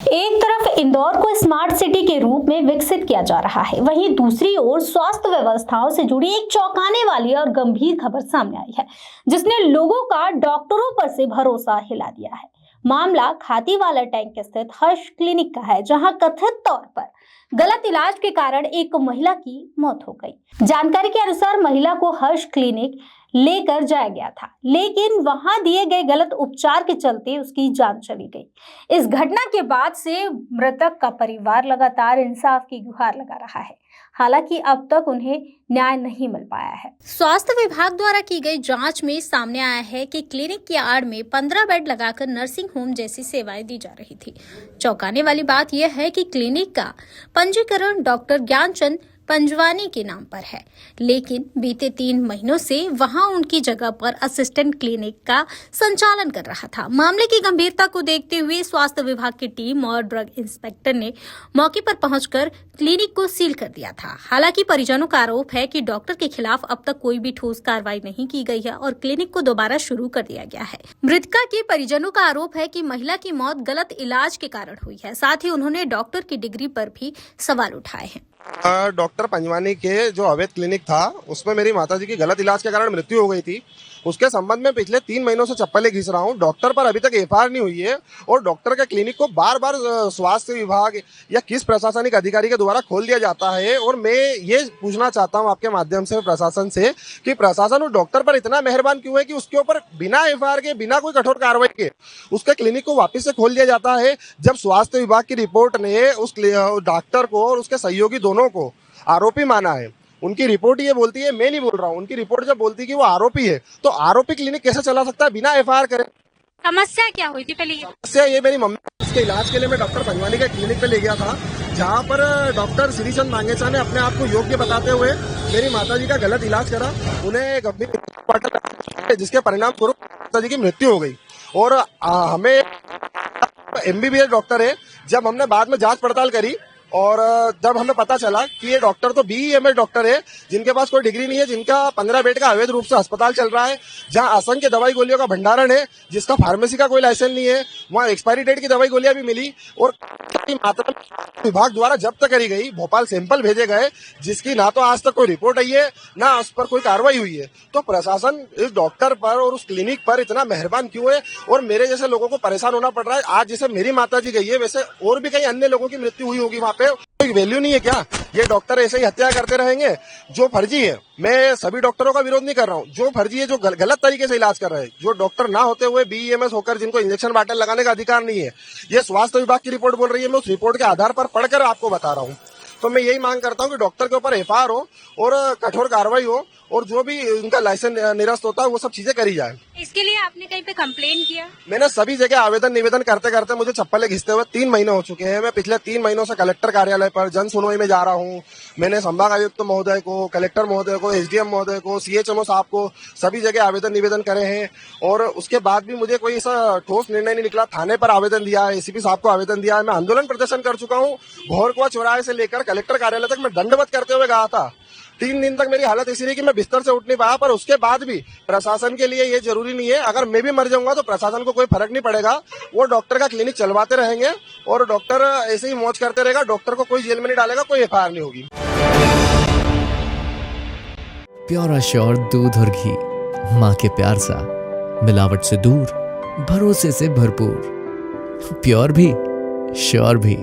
एक तरफ इंदौर को स्मार्ट सिटी के रूप में विकसित किया जा रहा है, वहीं दूसरी ओर स्वास्थ्य व्यवस्थाओं से जुड़ी एक चौंकाने वाली और गंभीर खबर सामने आई है, जिसने लोगों का डॉक्टरों पर से भरोसा हिला दिया है। मामला खातीवाला टैंक स्थित हर्ष क्लिनिक का है, जहां कथित तौर पर गलत इलाज के कारण एक महिला की मौत हो गई। जानकारी के अनुसार महिला को हर्ष क्लिनिक लेकर जाया गया था, लेकिन वहां दिए गए गलत उपचार के चलते उसकी जान चली गई। इस घटना के बाद से मृतक का परिवार लगातार इंसाफ की गुहार लगा रहा है। हालांकि अब तक उन्हें न्याय नहीं मिल पाया है। स्वास्थ्य विभाग द्वारा की गई जांच में सामने आया है कि क्लिनिक की आड़ में 15 बेड लगाकर नर्सिंग होम जैसी सेवाएं दी जा रही थी। चौंकाने वाली बात यह है कि क्लिनिक का पंजीकरण डॉक्टर ज्ञानचंद पंजवानी के नाम पर है, लेकिन बीते 3 महीनों से वहां उनकी जगह पर असिस्टेंट क्लिनिक का संचालन कर रहा था। मामले की गंभीरता को देखते हुए स्वास्थ्य विभाग की टीम और ड्रग इंस्पेक्टर ने मौके पर पहुंचकर क्लिनिक को सील कर दिया था। हालांकि परिजनों का आरोप है कि डॉक्टर के खिलाफ अब तक कोई भी ठोस कार्रवाई नहीं की गई है और क्लिनिक को दोबारा शुरू कर दिया गया है। मृतका के परिजनों का आरोप है कि महिला की मौत गलत इलाज के कारण हुई है। साथ ही उन्होंने डॉक्टर की डिग्री पर भी सवाल उठाए हैं। डॉक्टर पंजवानी के जो अवैध क्लिनिक था, उसमें मेरी माताजी की गलत इलाज के कारण मृत्यु हो गई थी। उसके संबंध में पिछले 3 महीनों से चप्पलें घिस रहा हूँ। डॉक्टर पर अभी तक एफआईआर नहीं हुई है और डॉक्टर के क्लिनिक को बार बार स्वास्थ्य विभाग या किस प्रशासनिक अधिकारी के द्वारा खोल दिया जाता है। और मैं ये पूछना चाहता हूँ आपके माध्यम से प्रशासन से कि प्रशासन उस डॉक्टर पर इतना मेहरबान क्यों है कि उसके ऊपर बिना एफआईआर के, बिना कोई कठोर कार्रवाई के उसके क्लिनिक को वापस से खोल दिया जाता है, जब स्वास्थ्य विभाग की रिपोर्ट ने उस डॉक्टर को और उसके सहयोगी दोनों को आरोपी माना है। उनकी रिपोर्ट ये बोलती है, मैं नहीं बोल रहा हूँ, उनकी रिपोर्ट जब बोलती है कि वो आरोपी है, तो आरोपी क्लिनिक कैसे चला सकता है बिना एफआईआर करे? समस्या क्या हुई थी पहले? समस्या ये, मेरी मम्मी के इलाज के लिए मैं डॉक्टर पंजवानी के क्लिनिक पे ले गया था, जहाँ पर डॉक्टर श्रीचंद मांगेचा ने अपने आप को योग्य बताते हुए मेरी माताजी का गलत इलाज करा। उन्हें गंभीर, जिसके परिणाम स्वरूप माताजी की मृत्यु हो गई। और हमें एमबीबीएस डॉक्टर है। जब हमने बाद में जांच पड़ताल करी और जब हमें पता चला कि ये डॉक्टर तो बीईएमएस डॉक्टर है, जिनके पास कोई डिग्री नहीं है, जिनका 15 बेड का अवैध रूप से अस्पताल चल रहा है, जहां असंख्य दवाई गोलियों का भंडारण है, जिसका फार्मेसी का कोई लाइसेंस नहीं है, वहां एक्सपायरी डेट की दवाई गोलियां भी मिली और मात्रा विभाग द्वारा जब्त करी गई। भोपाल सैंपल भेजे गए, जिसकी ना तो आज तक कोई रिपोर्ट आई है, ना उस पर कोई कार्रवाई हुई है। तो प्रशासन इस डॉक्टर पर और उस क्लिनिक पर इतना मेहरबान क्यों है और मेरे जैसे लोगों को परेशान होना पड़ रहा है? आज जैसे मेरी माताजी गई है, वैसे और भी कई अन्य लोगों की मृत्यु हुई होगी। वहाँ पे कोई वैल्यू नहीं है क्या? ये डॉक्टर ऐसे ही हत्या करते रहेंगे? जो फर्जी है, मैं सभी डॉक्टरों का विरोध नहीं कर रहा हूँ, जो फर्जी है, जो गलत तरीके से इलाज कर रहे हैं, जो डॉक्टर ना होते हुए बीईएमएस होकर जिनको इंजेक्शन बाटल लगाने का अधिकार नहीं है, ये स्वास्थ्य विभाग की रिपोर्ट बोल रही है। मैं उस रिपोर्ट के आधार पर पढ़कर आपको बता रहा हूँ। तो मैं यही मांग करता हूँ कि डॉक्टर के ऊपर एफआईआर हो और कठोर कार्रवाई हो और जो भी उनका लाइसेंस निरस्त होता है वो सब चीजें करी जाए। इसके लिए आपने कहीं पे कंप्लेन किया? मैंने सभी जगह आवेदन निवेदन करते करते मुझे चप्पलें घिसते हुए 3 महीने हो चुके हैं। मैं पिछले 3 महीनों से कलेक्टर कार्यालय पर जन सुनवाई में जा रहा हूँ। मैंने संभाग आयुक्त महोदय को, कलेक्टर महोदय को, एसडीएम महोदय को, सीएचएमओ साहब को, सभी जगह आवेदन निवेदन करे हैं और उसके बाद भी मुझे कोई ऐसा ठोस निर्णय नहीं निकला। थाने पर आवेदन दिया है, एसीपी साहब को आवेदन दिया है। मैं आंदोलन प्रदर्शन कर चुका हूँ। घोरकुआ चौराहे से लेकर कलेक्टर कार्यालय तक मैं दंडवत करते हुए गया था। 3 दिन तक मेरी हालत ऐसी रही कि मैं बिस्तर से उठ नहीं पाया। पर उसके बाद भी प्रशासन के लिए ये जरूरी नहीं है, अगर मैं भी मर जाऊंगा तो प्रशासन को कोई फर्क नहीं पड़ेगा। वो डॉक्टर का क्लिनिक चलवाते रहेंगे और डॉक्टर ऐसे ही मौज करते रहेगा। डॉक्टर को कोई जेल में नहीं डालेगा, कोई एफआईआर नहीं होगी। प्योर एश्योर दूध और घी, माँ के प्यार सा, मिलावट से दूर, भरोसे से भरपूर, प्योर भी श्योर भी।